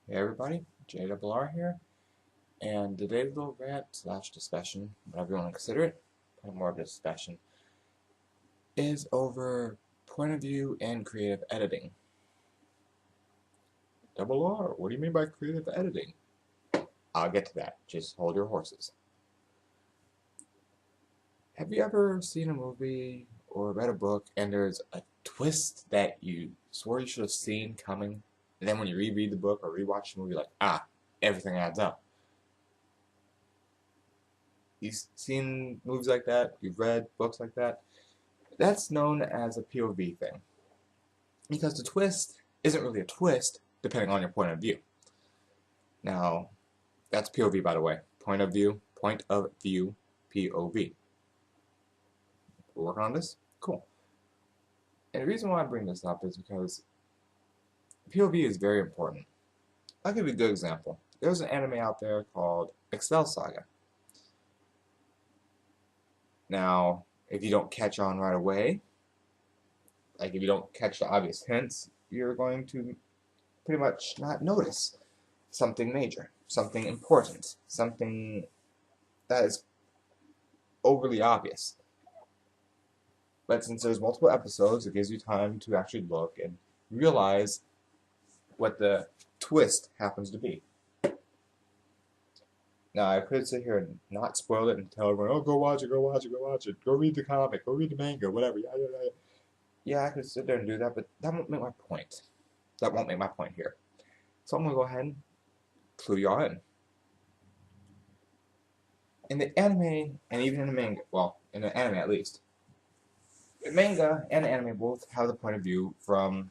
Hey everybody, JRR here, and today's little rant slash discussion, whatever you want to consider it, probably more of a discussion, is over point of view and creative editing. Double R, what do you mean by creative editing? I'll get to that, just hold your horses. Have you ever seen a movie or read a book and there's a twist that you swore you should have seen coming, and then when you reread the book or rewatch the movie, you're like, everything adds up? You've seen movies like that, you've read books like that. That's known as a P.o.V thing. Because the twist isn't really a twist, depending on your point of view. Now, that's P.o.V by the way. Point of view, P.o.V. We're working on this? Cool. And the reason why I bring this up is because P.o.V is very important. I'll give you a good example. There's an anime out there called Excel Saga. Now, if you don't catch on right away, like if you don't catch the obvious hints, you're going to pretty much not notice something major, something important, something that is overly obvious. But since there's multiple episodes, it gives you time to actually look and realize what the twist happens to be. Now, I could sit here and not spoil it and tell everyone, oh, go watch it, go watch it, go watch it, go read the comic, go read the manga, whatever, yeah, I could sit there and do that, but that won't make my point. That won't make my point here. So I'm going to go ahead and clue y'all in. In the anime, and even in the manga, well, in the anime at least, the manga and the anime both have the point of view from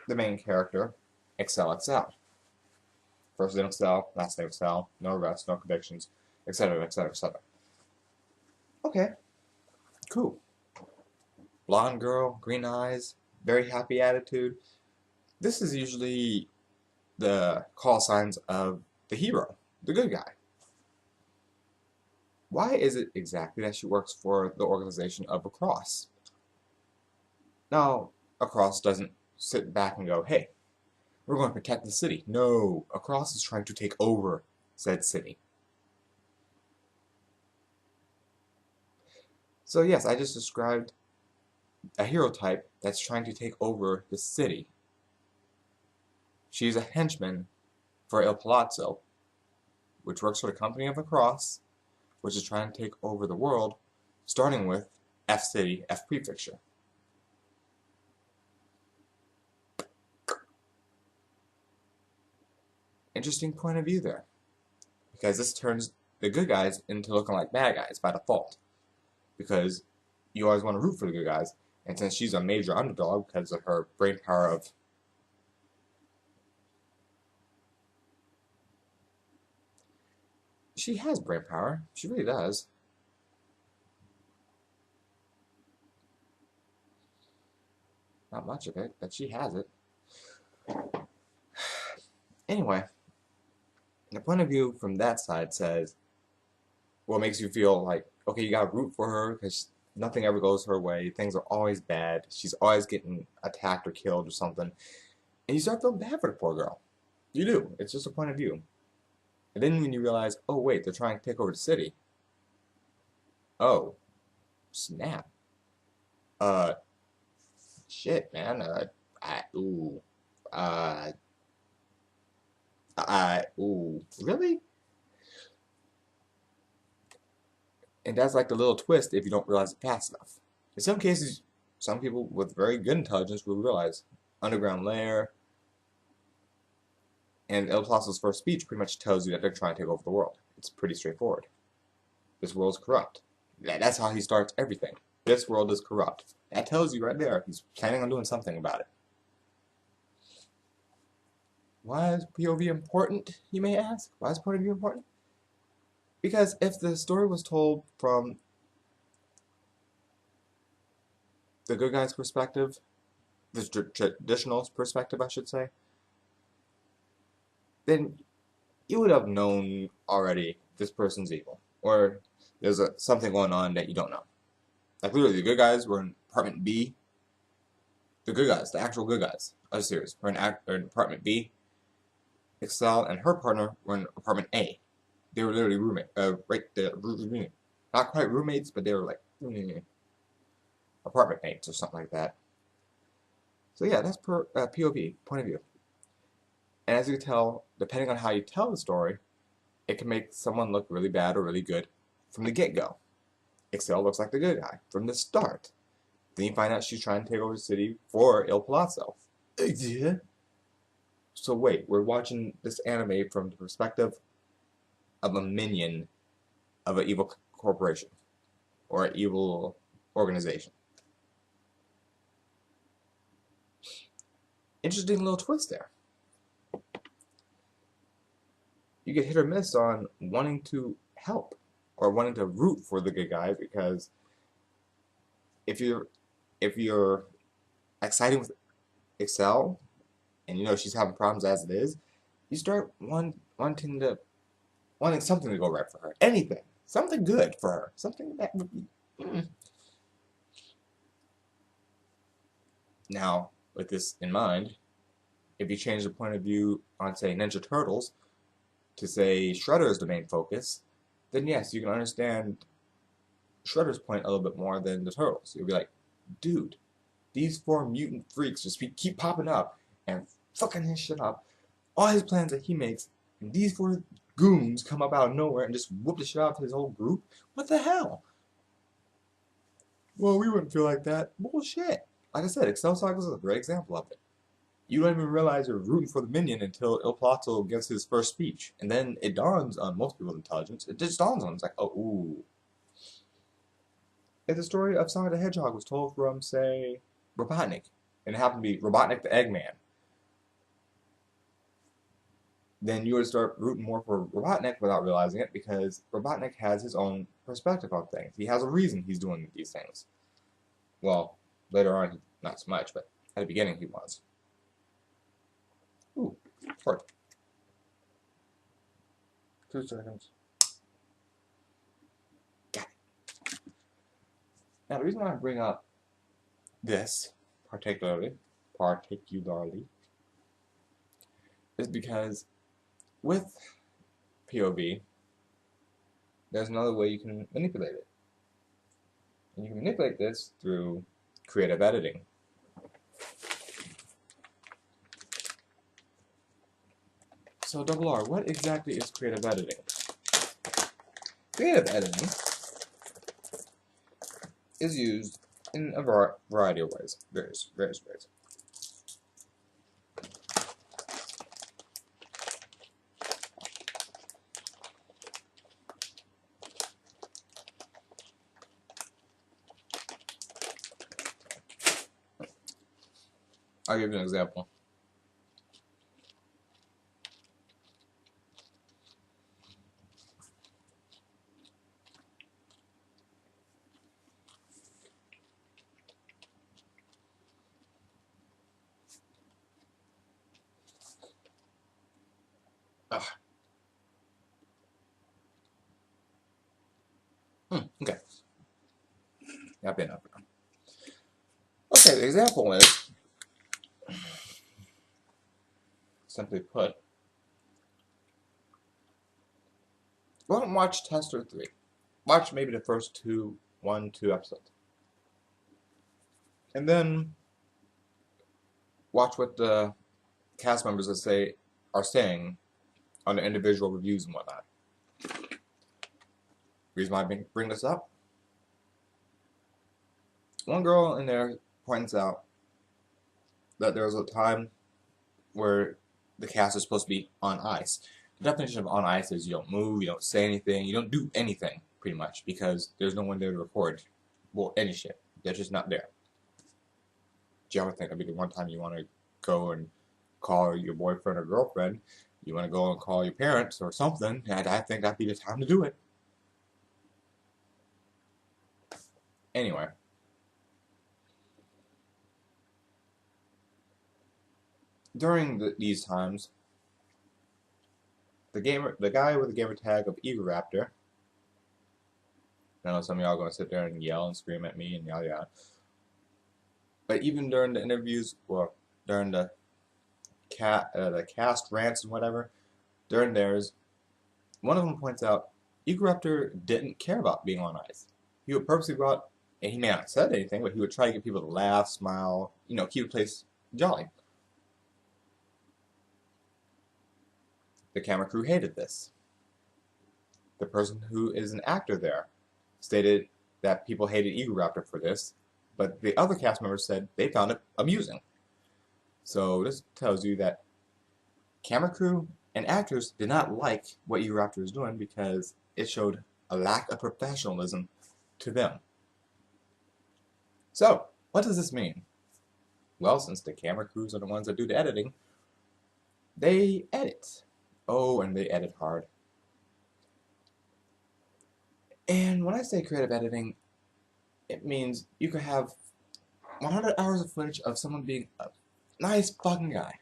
the main character, XL. First name XL, last name XL, no arrests, no convictions, etc., etc., etc. Okay, cool. Blonde girl, green eyes, very happy attitude. This is usually the call signs of the hero, the good guy. Why is it exactly that she works for the organization of Across? Now, Across doesn't sit back and go, hey, we're going to protect the city. No, Across is trying to take over said city. So yes, I just described a hero type that's trying to take over the city. She's a henchman for Il Palazzo, which works for the company of Across, which is trying to take over the world, starting with F City, F Prefecture. Interesting point of view there, because this turns the good guys into looking like bad guys by default, because you always want to root for the good guys, and since she's a major underdog because of her brain power of she has brain power. She really does. Not much of it, but she has it. Anyway, the point of view from that side says, what makes you feel like, okay, you gotta root for her because nothing ever goes her way. Things are always bad. She's always getting attacked or killed or something. And you start feeling bad for the poor girl. You do. It's just a point of view. And then when you realize, oh wait, they're trying to take over the city. Oh, snap. Uh, shit, man. Really? And that's like the little twist if you don't realize it fast enough. In some cases, some people with very good intelligence will realize underground lair, and El Plazo's first speech pretty much tells you that they're trying to take over the world. It's pretty straightforward. This world's corrupt. That's how he starts everything. This world is corrupt. That tells you right there he's planning on doing something about it. Why is P.o.V important, you may ask? Why is point of view important? Because if the story was told from the good guy's perspective, the traditional perspective, I should say, then you would have known already this person's evil, or there's something going on that you don't know. Like literally, the good guys were in Apartment B. The good guys, the actual good guys of the series, were in Apartment B, Excel and her partner were in apartment A. They were literally right there, not quite roommates, but they were like apartment mates or something like that. So yeah, that's POV, point of view. And as you can tell, depending on how you tell the story, it can make someone look really bad or really good from the get-go. Excel looks like the good guy from the start. Then you find out she's trying to take over the city for Il Palazzo. Yeah. So wait, we're watching this anime from the perspective of a minion of an evil corporation or an evil organization. Interesting little twist there. You get hit or miss on wanting to help or wanting to root for the good guy, because if you're excited with Excel and you know she's having problems as it is, you start wanting something to go right for her. Anything. Something good for her. Something that would be... Now, with this in mind, if you change the point of view on, say, Ninja Turtles to, say, Shredder is the main focus, then yes, you can understand Shredder's point a little bit more than the Turtles. You'll be like, dude, these 4 mutant freaks just keep popping up and fucking his shit up. All his plans that he makes, and these 4 goons come up out of nowhere and just whoop the shit out of his whole group. What the hell? Well, we wouldn't feel like that. Bullshit. Like I said, Excel Saga is a great example of it. You don't even realize you're rooting for the minion until Il Palazzo gives his first speech. And then it dawns on most people's intelligence. It just dawns on them. It's like, oh, ooh. If the story of Sonic the Hedgehog was told from, say, Robotnik, and it happened to be Robotnik the Eggman, then you would start rooting more for Robotnik without realizing it, because Robotnik has his own perspective on things. He has a reason he's doing these things. Well, later on, not so much, but at the beginning he was. Ooh, fart. 2 seconds. Got it. Now, the reason why I bring up this particularly, is because with P.o.V, there's another way you can manipulate it. And you can manipulate this through creative editing. So, Double R, what exactly is creative editing? Creative editing is used in a variety of ways, various ways. I'll give you an example. Okay. Happy enough. Okay, the example is, simply put, go and watch Tester 3. Watch maybe the first 2 episodes. And then watch what the cast members are saying on the individual reviews and whatnot. Reason why I bring this up? One girl in there points out that there was a time where the cast is supposed to be on ice. The definition of on ice is you don't move, you don't say anything, you don't do anything, pretty much, because there's no one there to record. Well, any shit. They're just not there. Do you ever think that'd be the one time you want to go and call your boyfriend or girlfriend? You want to go and call your parents or something, and I think that'd be the time to do it. Anyway. During these times, the guy with the gamer tag of Raptor. I know some of y'all are going to sit there and yell and scream at me and yada. But even during the interviews, well, during the the cast rants and whatever, during theirs, one of them points out Raptor didn't care about being on ice. He would purposely go out, and he may not have said anything, but he would try to get people to laugh, smile, keep the place jolly. The camera crew hated this. The person who is an actor there stated that people hated Raptor for this, but the other cast members said they found it amusing. So this tells you that camera crew and actors did not like what Raptor was doing because it showed a lack of professionalism to them. So, what does this mean? Well, since the camera crews are the ones that do the editing, they edit. Oh, and they edit hard. And when I say creative editing, it means you could have 100 hours of footage of someone being a nice fucking guy.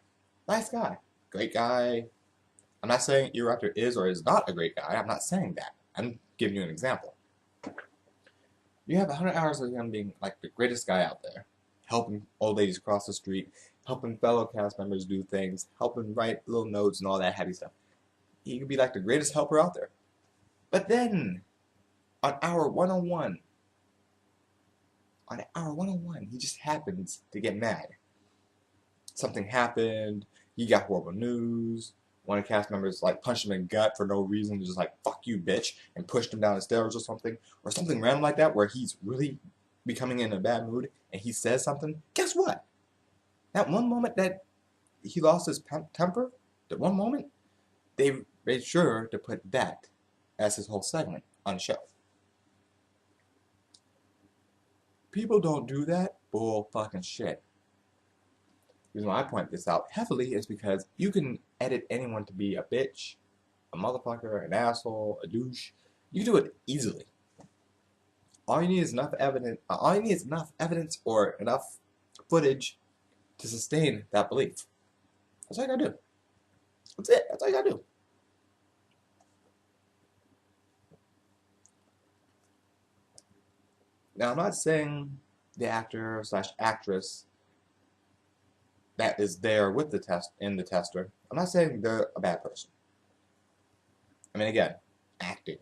Nice guy. Great guy. I'm not saying Raptor is or is not a great guy. I'm not saying that. I'm giving you an example. You have 100 hours of him being like the greatest guy out there. Helping old ladies cross the street. Helping fellow cast members do things. Helping write little notes and all that heavy stuff. He could be like the greatest helper out there. But then, on hour 101, he just happens to get mad. Something happened, he got horrible news, one of the cast members punched him in the gut for no reason, just fuck you bitch, and pushed him down the stairs or something random like that where he's really becoming in a bad mood and he says something. Guess what? That one moment that he lost his temper, that one moment, they made sure to put that as his whole segment on the show. People don't do that bull fucking shit. The reason why I point this out heavily is because you can edit anyone to be a bitch, a motherfucker, an asshole, a douche. You can do it easily. All you need is enough evidence or enough footage to sustain that belief. That's all you gotta do. That's it. That's all you gotta do. Now, I'm not saying the actor / actress that is there with the tester. I'm not saying they're a bad person. I mean, again, acting.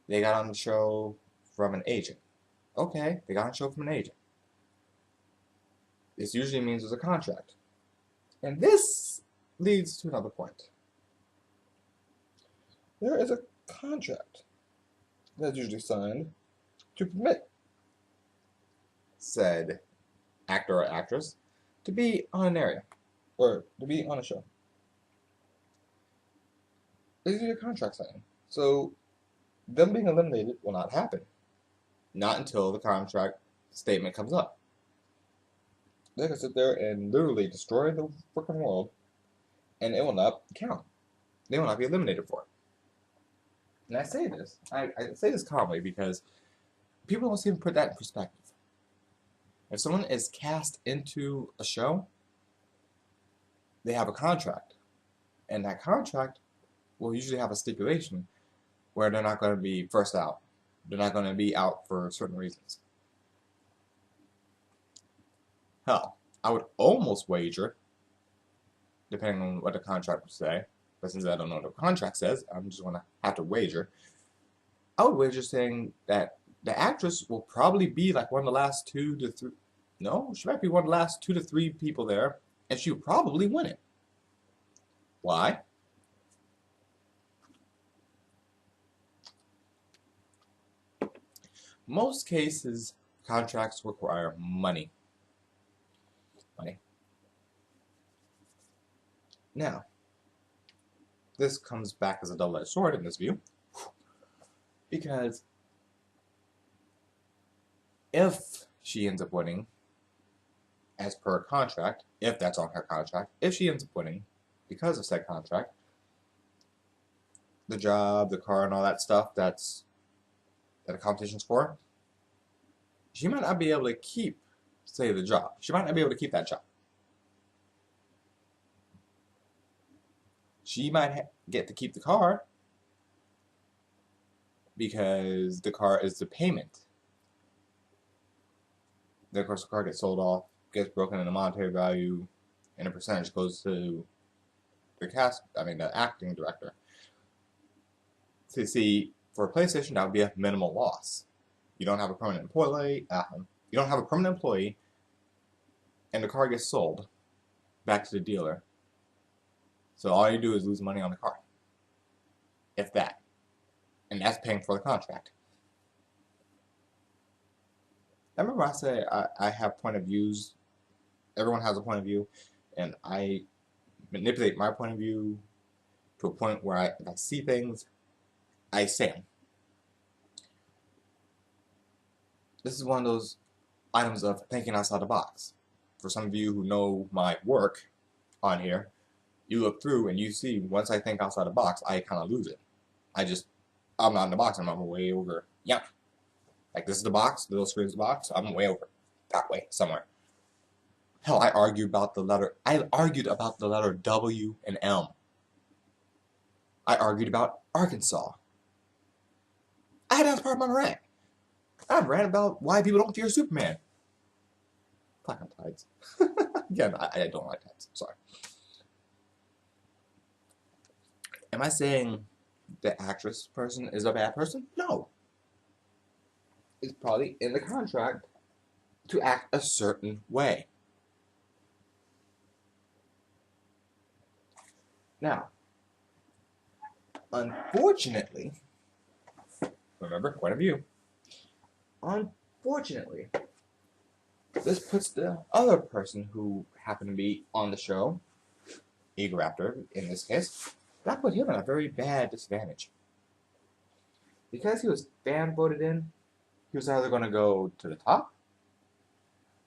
They got on the show from an agent. Okay, they got on the show from an agent. This usually means there's a contract. And this leads to another point. There is a contract that's usually signed to permit said actor or actress to be on an area or to be on a show. There's usually a contract signing. So them being eliminated will not happen. Not until the contract statement comes up. They can sit there and literally destroy the freaking world and it will not count. They will not be eliminated for it. And I say this, I say this calmly because people don't seem to put that in perspective. If someone is cast into a show, they have a contract. And that contract will usually have a stipulation where they're not going to be first out. They're not going to be out for certain reasons. Hell, I would almost wager, depending on what the contract would say, but since I don't know what the contract says, I'm just going to have to wager. I would wager saying that the actress will probably be like one of the last 2 to 3. No, she might be one of the last 2 to 3 people there, and she'll probably win it. Why? Most cases, contracts require money. Now, this comes back as a double-edged sword in this view, because if she ends up winning, as per contract, if that's on her contract, if she ends up winning because of said contract, the job, the car, and all that stuff that a competition's for, she might not be able to keep, say, the job. She might not be able to keep that job. She might get to keep the car because the car is the payment. Then, of course, the car gets sold off, gets broken into monetary value, and a percentage goes to the acting director. So you see, for a PlayStation, that would be a minimal loss. You don't have a permanent employee. And the car gets sold back to the dealer. So all you do is lose money on the car, if that, and that's paying for the contract. I remember I said I have point of views. Everyone has a point of view, and I manipulate my point of view to a point where if I see things, I say them. This is one of those items of thinking outside the box. For some of you who know my work on here, you look through and you see once I think outside the box, I kind of lose it. I'm not in the box, I'm way over. Yeah. Like this is the box, the little screen is the box, I'm way over. That way, somewhere. Hell, I argued about the letter W and M. I argued about Arkansas. I had that as part of my rant. I rant about why people don't fear Superman. Black on tights. Again, I don't like tights. Sorry. Am I saying the actress person is a bad person? No. It's probably in the contract to act a certain way. Now, unfortunately, remember, point of view. Unfortunately, this puts the other person who happened to be on the show, Raptor in this case, that put him at a very bad disadvantage. Because he was fan voted in, he was either going to go to the top.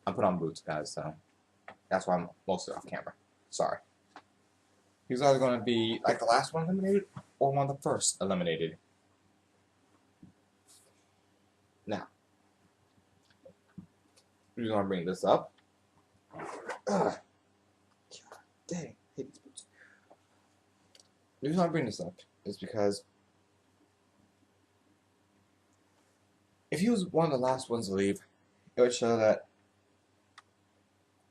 I'm putting on boots, guys, so that's why I'm mostly off camera. Sorry. He was either going to be like the last one eliminated or one of the first eliminated. Now, we're going to bring this up. God dang, I hate these boots. The reason I bring this up is because if he was one of the last ones to leave, it would show that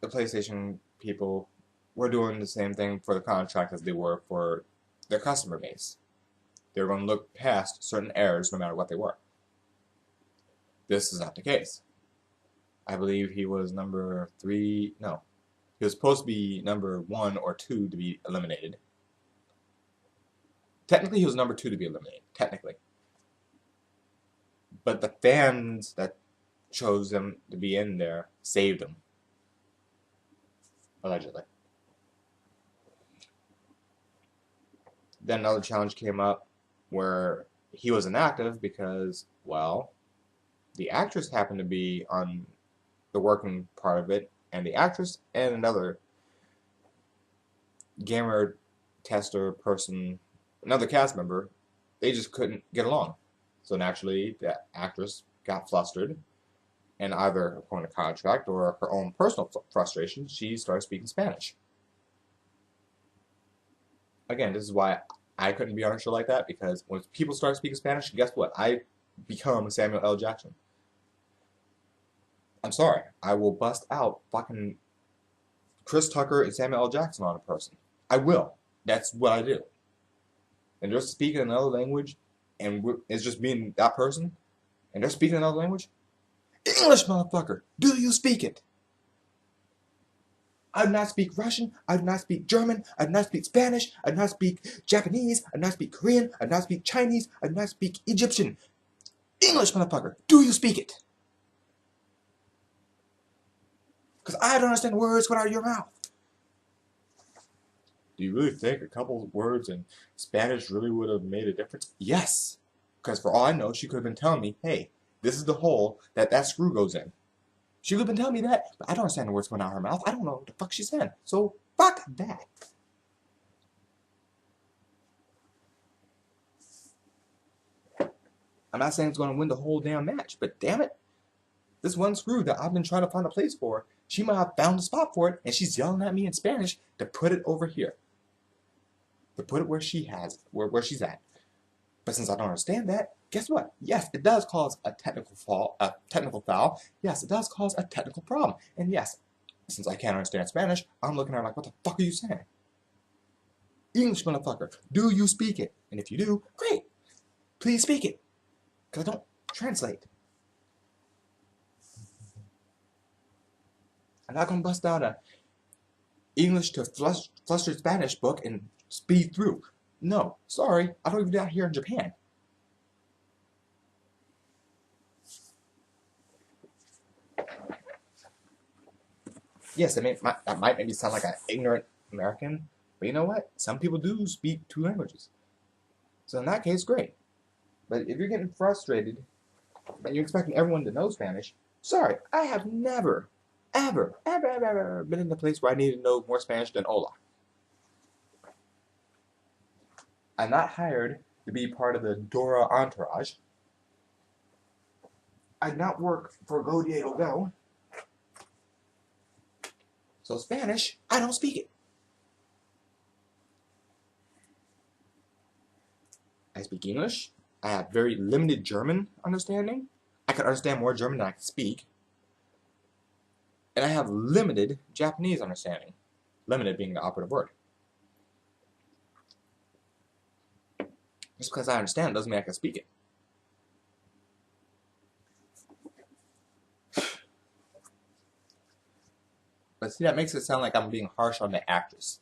the PlayStation people were doing the same thing for the contract as they were for their customer base. They were going to look past certain errors no matter what they were. This is not the case. I believe he was number 3, no. He was supposed to be number 1 or 2 to be eliminated. Technically, he was number 2 to be eliminated. Technically. But the fans that chose him to be in there saved him. Allegedly. Then another challenge came up where he was inactive because, well, the actress happened to be on the working part of it, and the actress and another gamer tester person, another cast member, they just couldn't get along. So naturally, the actress got flustered, and either upon a contract or her own personal frustration, she started speaking Spanish. Again, this is why I couldn't be on a show like that, because when people start speaking Spanish, guess what? I become Samuel L. Jackson. I'm sorry. I will bust out fucking Chris Tucker and Samuel L. Jackson on a person. I will. That's what I do. And they're speaking another language, and it's just being that person, and they're speaking another language. English, motherfucker! Do you speak it? I do not speak Russian, I do not speak German, I do not speak Spanish, I do not speak Japanese, I do not speak Korean, I do not speak Chinese, I do not speak Egyptian. English, motherfucker! Do you speak it? Because I don't understand words coming out of your mouth. Do you really think a couple words in Spanish really would have made a difference? Yes. Because for all I know, she could have been telling me, hey, this is the hole that screw goes in. She would have been telling me that, but I don't understand the words coming out of her mouth. I don't know what the fuck she's saying. So, fuck that. I'm not saying it's going to win the whole damn match, but damn it. This one screw that I've been trying to find a place for, she might have found a spot for it, and she's yelling at me in Spanish to put it over here. To put it where she has it, where she's at. But since I don't understand that, guess what? Yes, it does cause a technical foul. Yes, it does cause a technical problem. And yes, Since I can't understand Spanish, I'm looking at her like, what the fuck are you saying? English, motherfucker. Do you speak it? And if you do, great. Please speak it. Because I don't translate. I'm not going to bust out a English to flustered Spanish book and speed through. No, sorry. I don't even do that here in Japan. Yes, that might make me sound like an ignorant American, but you know what? Some people do speak 2 languages. So in that case, great. But if you're getting frustrated and you're expecting everyone to know Spanish, sorry, I have never, ever been in a place where I need to know more Spanish than hola. I'm not hired to be part of the Dora entourage. I did not work for Go Diego Go. So Spanish, I don't speak it. I speak English. I have very limited German understanding. I can understand more German than I can speak. And I have limited Japanese understanding. Limited being the operative word. Just because I understand doesn't mean I can speak it. But see, that makes it sound like I'm being harsh on the actress.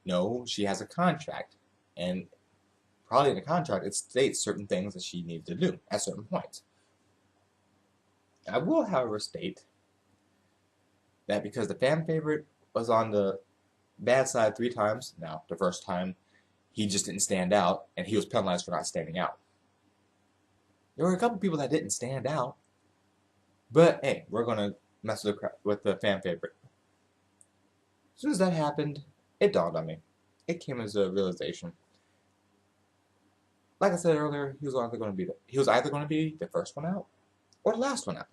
No, she has a contract. And probably in the contract, it states certain things that she needs to do at certain points. I will, however, state that because the fan favorite was on the bad side 3 times, now, the first time, he just didn't stand out, and he was penalized for not standing out. There were a couple people that didn't stand out, but hey, we're going to mess with the fan favorite. As soon as that happened, it dawned on me. It came as a realization. Like I said earlier, he was either going to be the first one out or the last one out.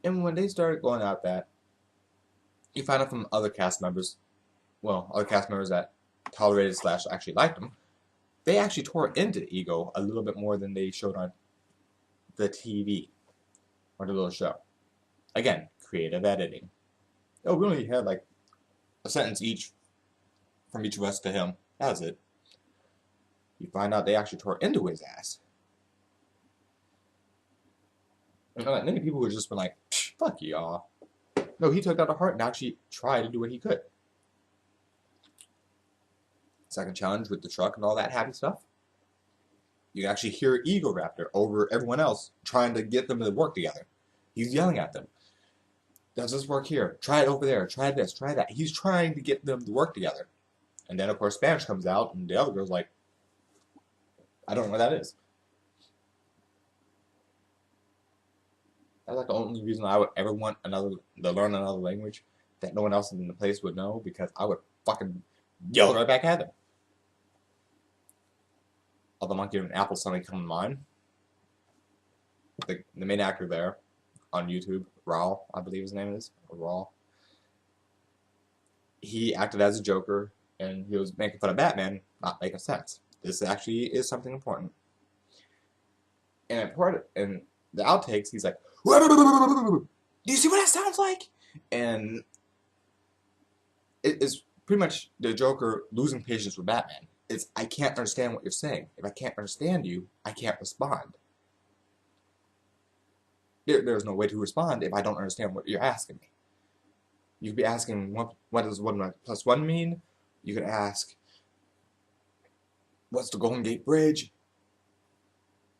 And when they started going out that, you find out from other cast members, other cast members that tolerated / actually liked him, they actually tore into Ego a little bit more than they showed on the TV or the little show. Again, creative editing. Oh, we only had like a sentence each from each of us to him. That was it. You find out they actually tore into his ass. And like, many people would just been like, fuck y'all. No, he took that to heart and actually tried to do what he could. Second challenge with the truck and all that happy stuff. You can actually hear Ego Raptor over everyone else trying to get them to work together. He's yelling at them. Does this work here? Try it over there. Try this. Try that. He's trying to get them to work together. And then, of course, Spanish comes out, and the other girl's like, I don't know what that is. That's like the only reason I would ever want to learn another language that no one else in the place would know, because I would fucking yell right back at them. Although Monkey and Apple suddenly come to mind. The main actor there on YouTube, Raul, I believe his name is, or Raul. He acted as a Joker, and he was making fun of Batman, not making sense. This actually is something important. And in the outtakes, he's like, do you see what that sounds like? And it is pretty much the Joker losing patience with Batman. It's, I can't understand what you're saying. If I can't understand you, I can't respond. There's no way to respond if I don't understand what you're asking me. You could be asking, what does 1 plus 1 mean? You could ask, what's the Golden Gate Bridge?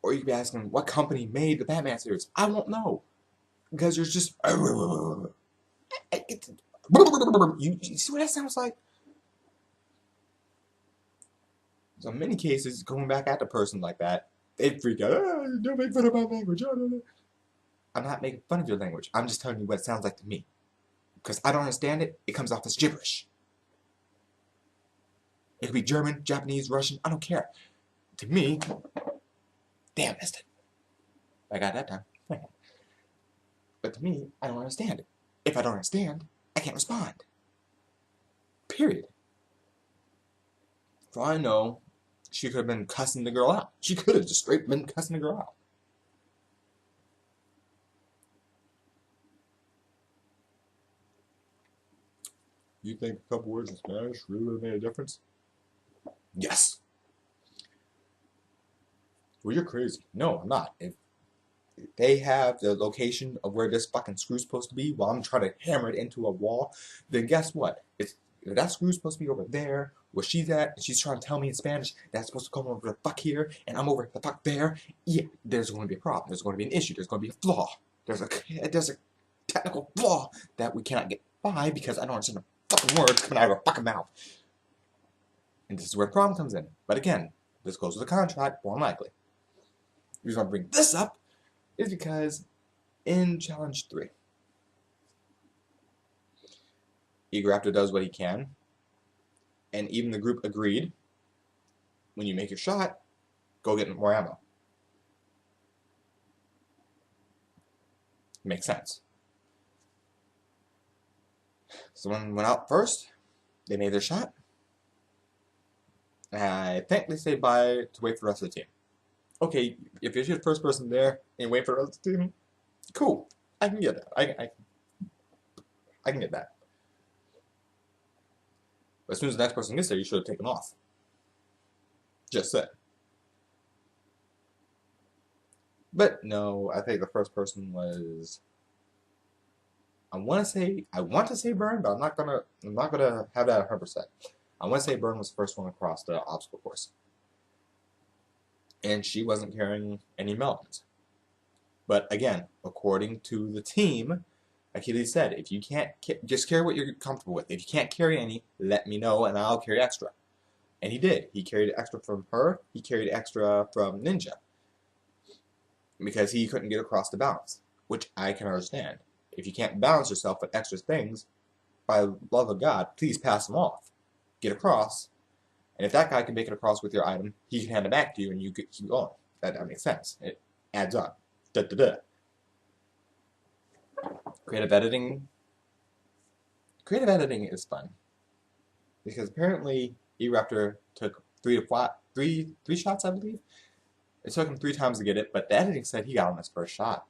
Or you could be asking, what company made the Batman series? I won't know. Because you're just... You see what that sounds like? So in many cases, going back at the person like that, they freak out. Oh, don't make fun of my language. I'm not making fun of your language. I'm just telling you what it sounds like to me. Because I don't understand it, it comes off as gibberish. It could be German, Japanese, Russian, I don't care. To me, damn, missed it. I got that time. But to me, I don't understand it. If I don't understand, I can't respond. Period. For all I know, she could have been cussing the girl out. She could have just straight been cussing the girl out. You think a couple words in Spanish really would have made a difference? Yes. Well, you're crazy. No, I'm not. If they have the location of where this fucking screw's supposed to be while I'm trying to hammer it into a wall, then guess what? If that screw's supposed to be over there, where she's at, and she's trying to tell me in Spanish that's supposed to come over the fuck here, and I'm over the fuck there, yeah, there's going to be a problem. There's going to be an issue. There's going to be a flaw. There's a technical flaw that we cannot get by because I don't understand the fucking words coming out of her fucking mouth. And this is where the problem comes in. But again, this goes with the contract, more than likely. The reason I bring this up is because in Challenge 3, Raptor does what he can, and even the group agreed, when you make your shot, go get more ammo. Makes sense. Someone went out first, they made their shot, and I think they say bye to wait for the rest of the team. Okay, if you're the first person there and wait for the rest of the team, cool. I can get that. I can get that. But as soon as the next person gets there, you should have taken off. Just said. But no, I think the first person was. I want to say Burn, but I'm not gonna have that 100%. I want to say Burn was the first one across the obstacle course, and she wasn't carrying any melons. But again, according to the team, Achilles said, if you can't, just carry what you're comfortable with. If you can't carry any, let me know and I'll carry extra. And he did. He carried extra from her. He carried extra from Ninja. Because he couldn't get across the balance, which I can understand. If you can't balance yourself with extra things, by the love of God, please pass them off. Get across. And if that guy can make it across with your item, he can hand it back to you and you keep going. That makes sense. It adds up. Da-da-da. Creative editing is fun. Because apparently Raptor took three shots, I believe. It took him 3 times to get it, but the editing said he got on his first shot.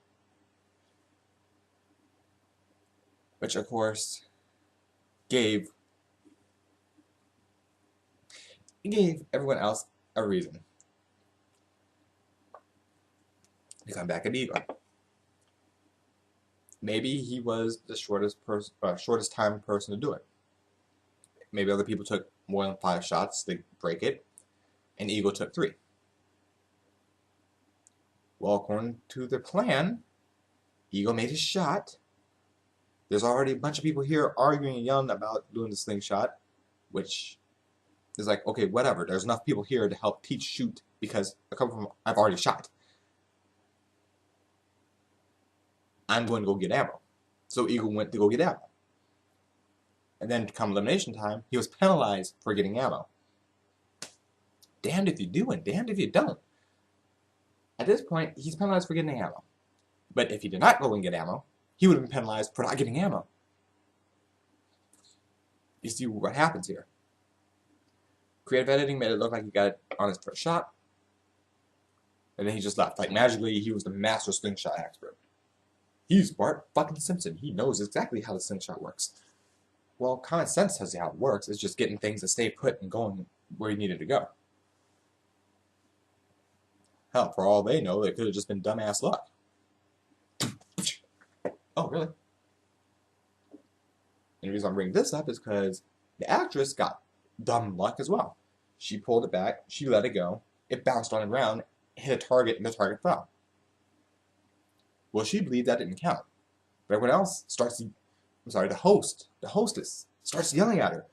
Which, of course, gave everyone else a reason to come back at Eagle. Maybe he was the shortest time person to do it. Maybe other people took more than 5 shots to break it, and Eagle took 3. Well, according to their plan, Eagle made his shot. There's already a bunch of people here arguing and yelling about doing the slingshot, which is like, okay, whatever. There's enough people here to help teach shoot because I've already shot. I'm going to go get ammo. So Eagle went to go get ammo. And then come elimination time, he was penalized for getting ammo. Damned if you do and damned if you don't. At this point, he's penalized for getting ammo. But if he did not go and get ammo, he would have been penalized for not getting ammo. You see what happens here. Creative editing made it look like he got it on his first shot. And then he just left. Like magically, he was the master slingshot expert. He's Bart fucking Simpson. He knows exactly how the slingshot works. Well, common sense tells you how it works. It's just getting things to stay put and going where you needed to go. Hell, for all they know, it could have just been dumbass luck. Oh, really? And the reason I'm bringing this up is because the actress got dumb luck as well. She pulled it back, she let it go, it bounced on the ground, hit a target, and the target fell. Well, she believed that didn't count. But everyone else the hostess, starts yelling at her.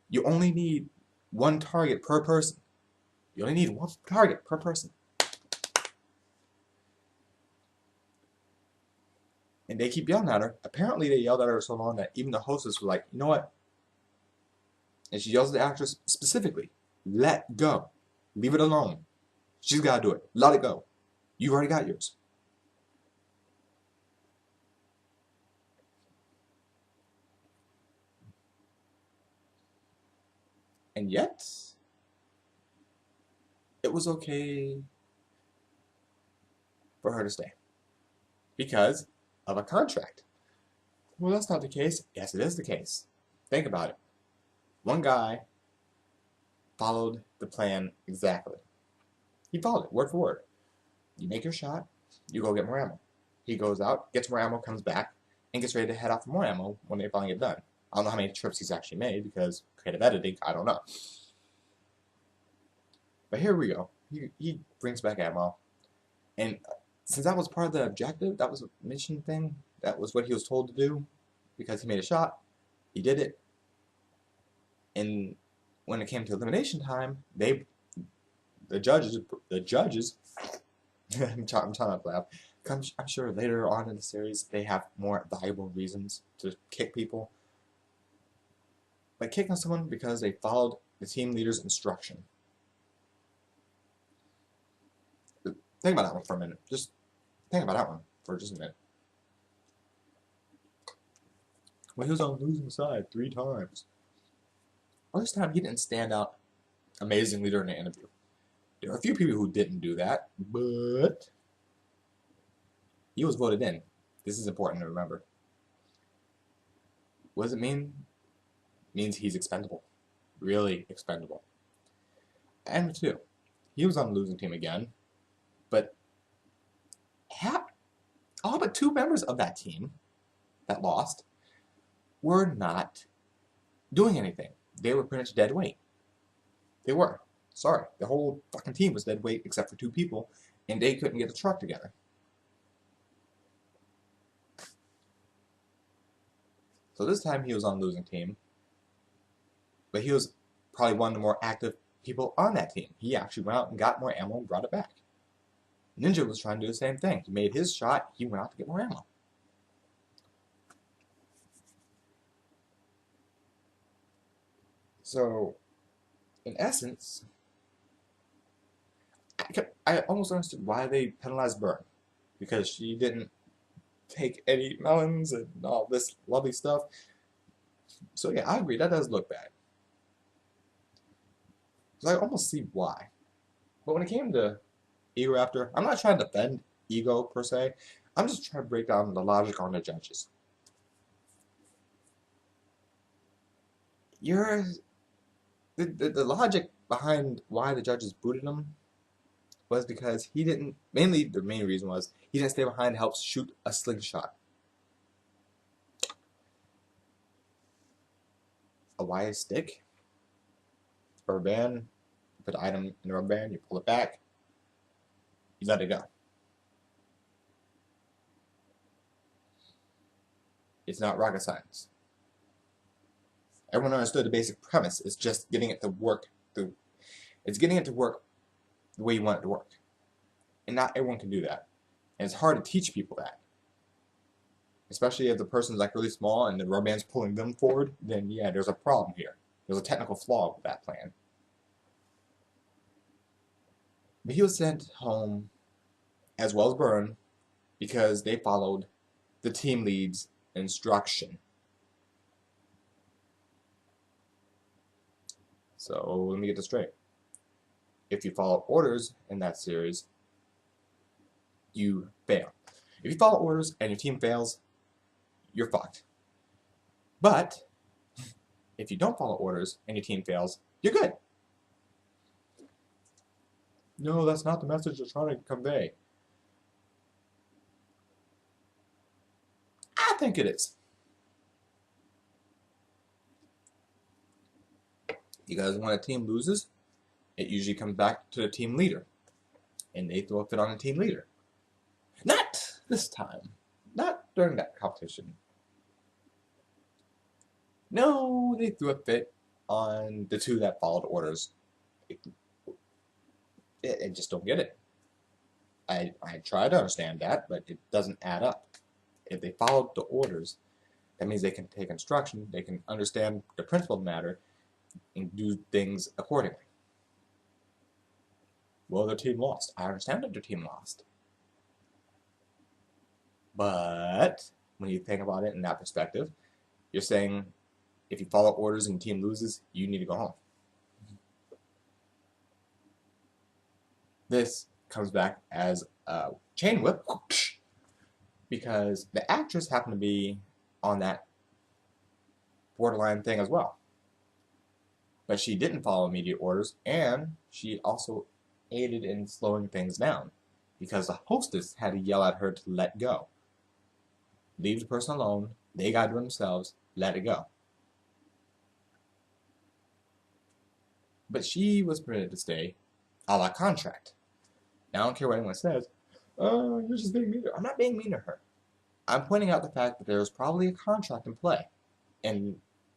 You only need 1 target per person. You only need 1 target per person. And they keep yelling at her. Apparently they yelled at her so long that even the hostess was like, you know what? And she yells at the actress specifically, let go. Leave it alone. She's got to do it. Let it go. You've already got yours. And yet, it was okay for her to stay. Because of a contract. Well, that's not the case. Yes, it is the case. Think about it. One guy followed the plan exactly. He followed it word for word. You make your shot, you go get more ammo. He goes out, gets more ammo, comes back, and gets ready to head out for more ammo when they finally get done. I don't know how many trips he's actually made because creative editing, I don't know. But here we go. He brings back ammo. And since that was part of the objective, that was a mission thing, that was what he was told to do because he made a shot, he did it. And when it came to elimination time, the judges, I'm trying not to laugh. I'm sure later on in the series they have more valuable reasons to kick people. But kicking someone because they followed the team leader's instruction. Think about that one for a minute. Just think about that one for just a minute. Well, he was on the losing side 3 times. Well, this time he didn't stand out amazingly during the interview. There are a few people who didn't do that, but he was voted in. This is important to remember. What does it mean? It means he's expendable. Really expendable. And 2, he was on the losing team again, but all but 2 members of that team that lost were not doing anything. They were pretty much dead weight. They were. Sorry. The whole fucking team was dead weight except for 2 people, and they couldn't get a truck together. So this time he was on the losing team, but he was probably one of the more active people on that team. He actually went out and got more ammo and brought it back. Ninja was trying to do the same thing. He made his shot, he went out to get more ammo. So, in essence, I almost understood why they penalized Burn. Because she didn't take any melons and all this lovely stuff. So yeah, I agree, that does look bad. So I almost see why. But when it came to Ego Raptor, I'm not trying to defend Ego per se. I'm just trying to break down the logic on the judges. The logic behind why the judges booted him was because he didn't, the main reason was he didn't stay behind to help shoot a slingshot. A wire stick, rubber band, you put the item in the rubber band, you pull it back, you let it go. It's not rocket science. Everyone understood the basic premise. It's just getting it to work. It's getting it to work the way you want it to work. And not everyone can do that. And it's hard to teach people that. Especially if the person's like really small and the rubber band's pulling them forward, then yeah, there's a problem here. There's a technical flaw with that plan. But he was sent home, as well as Burn, because they followed the team lead's instruction. So let me get this straight. If you follow orders in that series, you fail. If you follow orders and your team fails, you're fucked. But if you don't follow orders and your team fails, you're good. No, that's not the message they're trying to convey. I think it is. Because when a team loses, it usually comes back to the team leader. And they throw a fit on the team leader. Not this time. Not during that competition. No, they threw a fit on the 2 that followed orders. I just don't get it. I try to understand that, but it doesn't add up. If they followed the orders, that means they can take instruction, they can understand the principle of the matter, and do things accordingly. Well, their team lost. I understand that their team lost. But when you think about it in that perspective, you're saying if you follow orders and your team loses, you need to go home. This comes back as a chain whip because the actress happened to be on that borderline thing as well. But she didn't follow immediate orders, and she also aided in slowing things down, because the hostess had to yell at her to let go. Leave the person alone, they gotta do it themselves, let it go. But she was permitted to stay a la contract. Now I don't care what anyone says, oh, you're just being mean to her. I'm not being mean to her. I'm pointing out the fact that there's probably a contract in play. And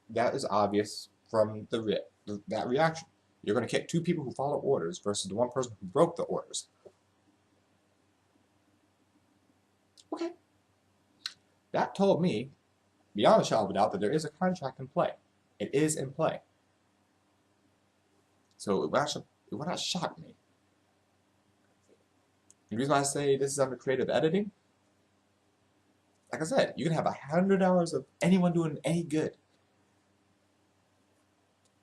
that is obvious from that reaction. You're going to kick two people who follow orders versus the one person who broke the orders. Okay. That told me, beyond a shadow of a doubt, that there is a contract in play. It is in play. So it would not shock me. The reason why I say this is under creative editing, like I said, you can have 100 hours of anyone doing any good,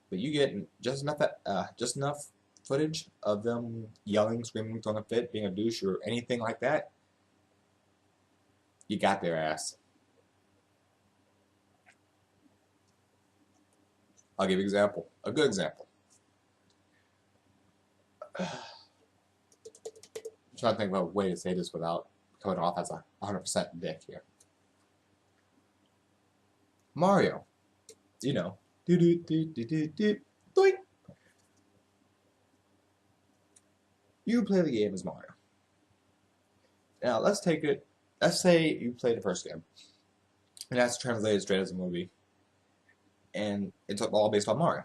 but you get just enough footage of them yelling, screaming, throwing a fit, being a douche, or anything like that. You got their ass. I'll give you an example, a good example. I'm trying to think of a way to say this without coming off as a 100% dick here. Mario, you know, doink. You play the game as Mario. Now let's say you play the first game, and that's translated straight as a movie, and it's all based on Mario.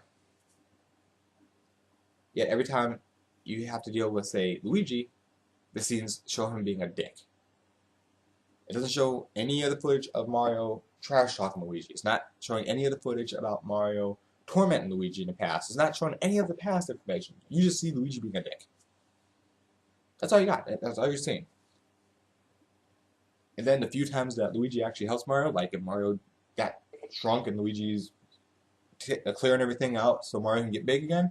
Yet every time you have to deal with, say, Luigi, the scenes show him being a dick. It doesn't show any of the footage of Mario trash talking Luigi. It's not showing any of the footage about Mario tormenting Luigi in the past. It's not showing any of the past information. You just see Luigi being a dick. That's all you got. That's all you're seeing. And then the few times that Luigi actually helps Mario, like if Mario got shrunk and Luigi's clearing everything out so Mario can get big again,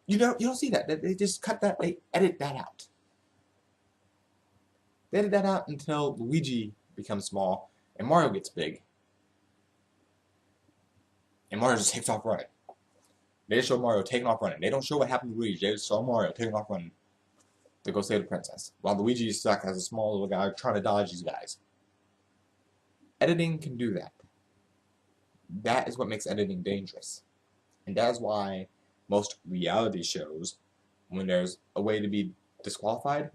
you don't see that. They just cut that. They edit that out. They edit that out until Luigi becomes small and Mario gets big. And Mario just takes off running. They just show Mario taking off running. They don't show what happened to Luigi. They just show Mario taking off running to go save the princess, while Luigi is stuck as a small little guy trying to dodge these guys. Editing can do that. That is what makes editing dangerous. And that is why most reality shows, when there's a way to be disqualified,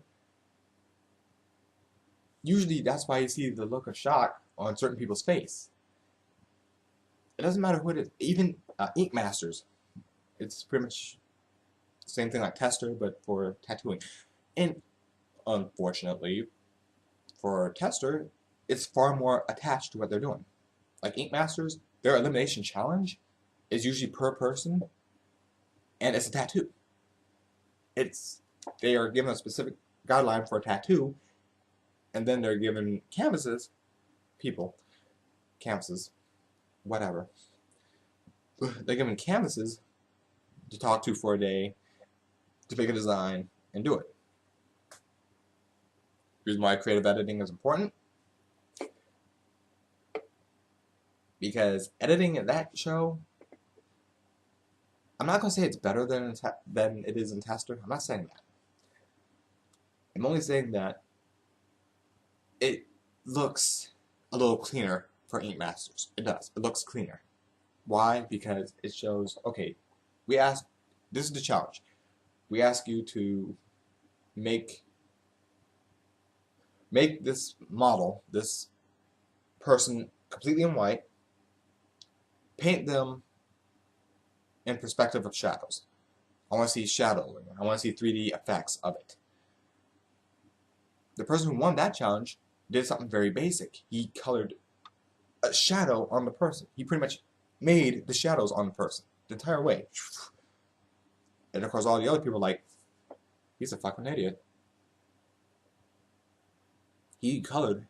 usually that's why you see the look of shock on certain people's face. It doesn't matter who it is. Even ink masters. It's pretty much the same thing like tester, but for tattooing. And unfortunately, for a tester, it's far more attached to what they're doing. Like ink masters, their elimination challenge is usually per person, and it's a tattoo. They are given a specific guideline for a tattoo, and then they're given canvases, whatever. They're given canvases to talk to for a day, to make a design, and do it. The reason why creative editing is important, because editing in that show, I'm not going to say it's better than it is in Tester. I'm not saying that. I'm only saying that it looks a little cleaner for ink masters. It does. It looks cleaner. Why? Because it shows, okay, this is the challenge. We ask you to make this model, this person, completely in white, paint them in perspective of shadows. I want to see shadowing. I want to see 3D effects of it. The person who won that challenge did something very basic. He colored a shadow on the person. He pretty much made the shadows on the person the entire way. And of course all the other people are like, he's a fucking idiot. He colored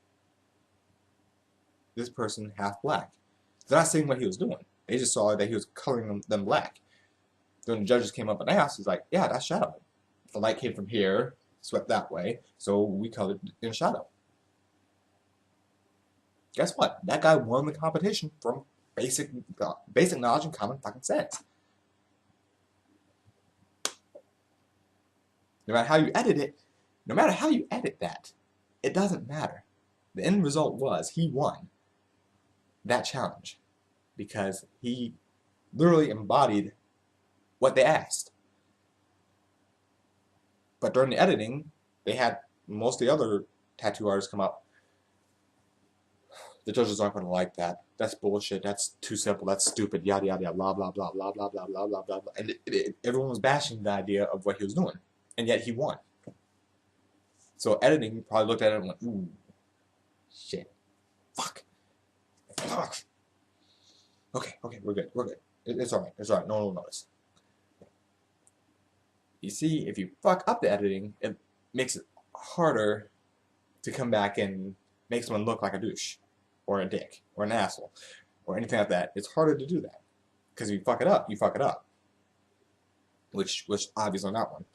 this person half black. They're not saying what he was doing. They just saw that he was coloring them black. Then the judges came up and asked, he's like, yeah, that's shadow. The light came from here, swept that way, so we colored in shadow. Guess what? That guy won the competition from basic knowledge and common fucking sense. No matter how you edit it, no matter how you edit that, it doesn't matter. The end result was he won that challenge because he literally embodied what they asked. But during the editing, they had most of the other tattoo artists come up. The judges aren't going to like that. That's bullshit. That's too simple. That's stupid. Yada yada yada. Blah blah blah blah blah blah blah blah blah. And everyone was bashing the idea of what he was doing, and yet he won. So editing probably looked at it and went, "Ooh, shit, fuck, fuck." Okay, we're good. It's all right. It's all right. No one will notice. You see, if you fuck up the editing, it makes it harder to come back and make someone look like a douche, or a dick, or an asshole, or anything like that. It's harder to do that. Because if you fuck it up, you fuck it up. Which obviously not one.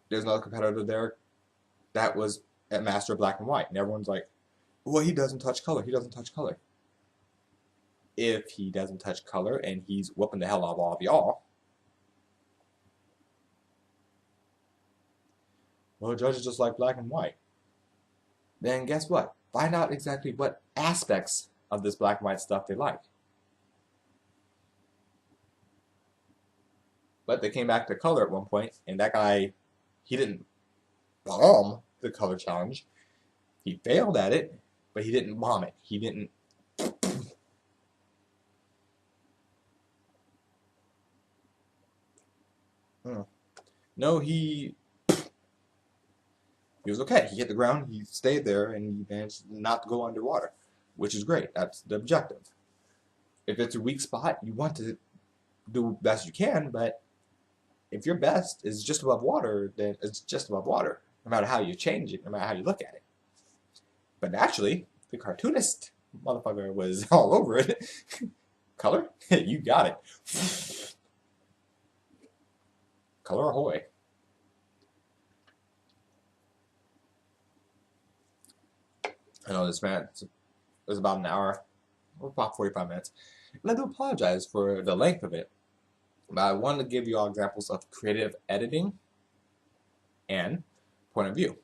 There's another competitor there that was a master of black and white. And everyone's like, well, he doesn't touch color. He doesn't touch color. If he doesn't touch color and he's whooping the hell out of all of y'all, well, the judges just like black and white. Then guess what? Find out exactly what aspects of this black and white stuff they like. But they came back to color at one point, and that guy, he didn't bomb the color challenge. He failed at it, but he didn't bomb it. He didn't. No, he was okay. He hit the ground, he stayed there, and he managed not to go underwater, which is great. That's the objective. If it's a weak spot, you want to do the best you can, but if your best is just above water, then it's just above water, no matter how you change it, no matter how you look at it. But naturally, the cartoonist motherfucker was all over it. Color? You got it. Color ahoy. I know this man, it was about an hour, or about 45 minutes. And I do apologize for the length of it. But I wanted to give you all examples of creative editing and point of view.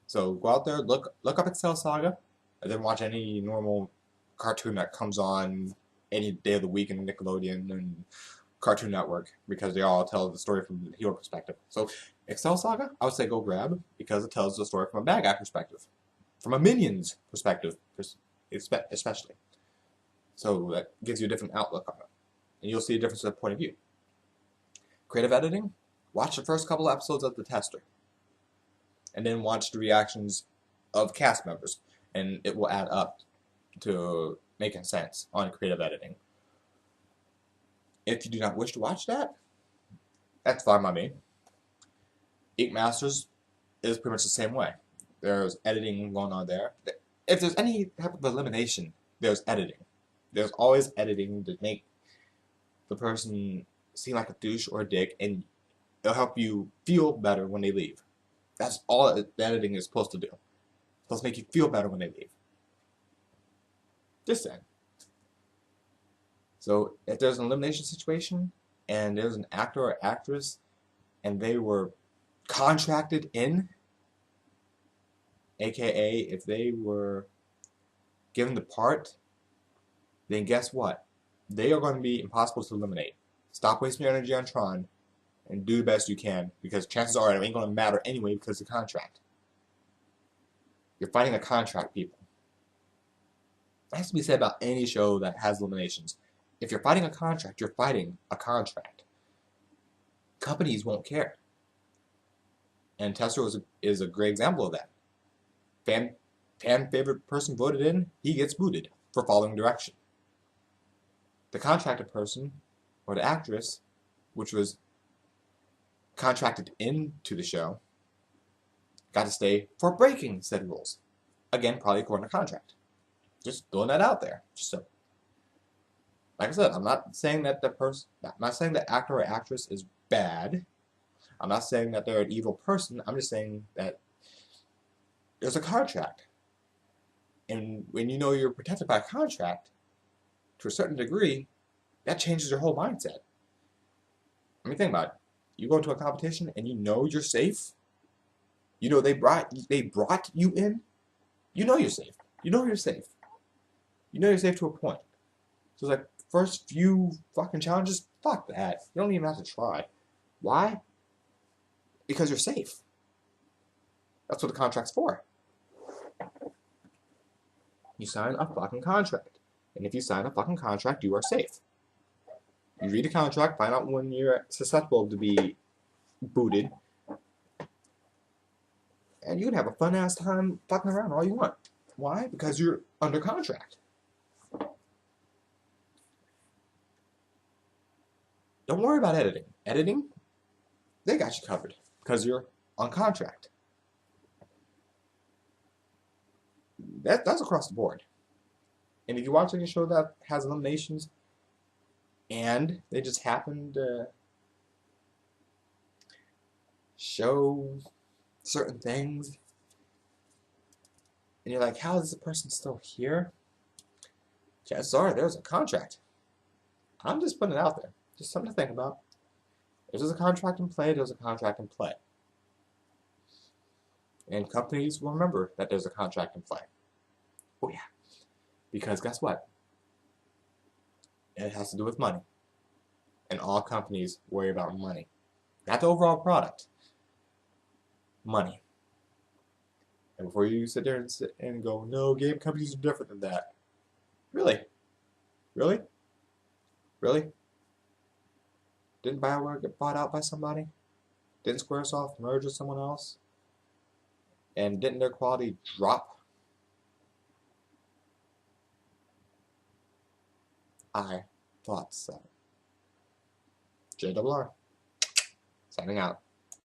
So go out there, look up Excel Saga, and then watch any normal cartoon that comes on any day of the week in Nickelodeon and Cartoon Network, because they all tell the story from the hero perspective. So Excel Saga, I would say go grab, because it tells the story from a bad guy perspective. From a Minions perspective, especially. So that gives you a different outlook on it. And you'll see a difference of point of view. Creative editing, watch the first couple episodes of The Tester. And then watch the reactions of cast members. And it will add up to making sense on creative editing. If you do not wish to watch that, that's fine by me. Ink Masters is pretty much the same way. There's editing going on there. If there's any type of elimination, there's editing. There's always editing to make the person seem like a douche or a dick, and it'll help you feel better when they leave. That's all the editing is supposed to do. It's supposed to make you feel better when they leave. Just saying. So if there's an elimination situation, and there's an actor or actress, and they were contracted in, aka if they were given the part, then guess what? They are going to be impossible to eliminate. Stop wasting your energy on Tron and do the best you can, because chances are it ain't going to matter anyway because of the contract. You're fighting a contract, people. That has to be said about any show that has eliminations. If you're fighting a contract, you're fighting a contract. Companies won't care. And Tester is a great example of that. Fan favorite person voted in, he gets booted for following direction. The contracted person, or the actress, which was contracted into the show, got to stay for breaking said rules. Again, probably according to contract. Just throwing that out there. Just so. Like I said, I'm not saying that I'm not saying the actor or actress is bad. I'm not saying that they're an evil person. I'm just saying that there's a contract. And when you know you're protected by a contract, to a certain degree, that changes your whole mindset. I mean, think about it. You go into a competition and you know you're safe. You know they brought you in. You know you're safe. You know you're safe. You know you're safe to a point. So it's like first few fucking challenges, fuck that. You don't even have to try. Why? Because you're safe. That's what the contract's for. You sign a fucking contract. And if you sign a fucking contract, you are safe. You read the contract, find out when you're susceptible to be booted, and you can have a fun ass time fucking around all you want. Why? Because you're under contract. Don't worry about editing. Editing, they got you covered because you're on contract. That's across the board. And if you watch like a show that has eliminations and they just happen to show certain things and you're like, how is this person still here? Chances are there's a contract. I'm just putting it out there. Just something to think about. If there's a contract in play, there's a contract in play. And companies will remember that there's a contract in play. Oh yeah. Because guess what? It has to do with money. And all companies worry about money. Not the overall product. Money. And before you sit there and go, no, game companies are different than that. Really? Really? Really? Didn't BioWare get bought out by somebody? Didn't Squaresoft merge with someone else? And didn't their quality drop? I thought so. JRR. Signing out.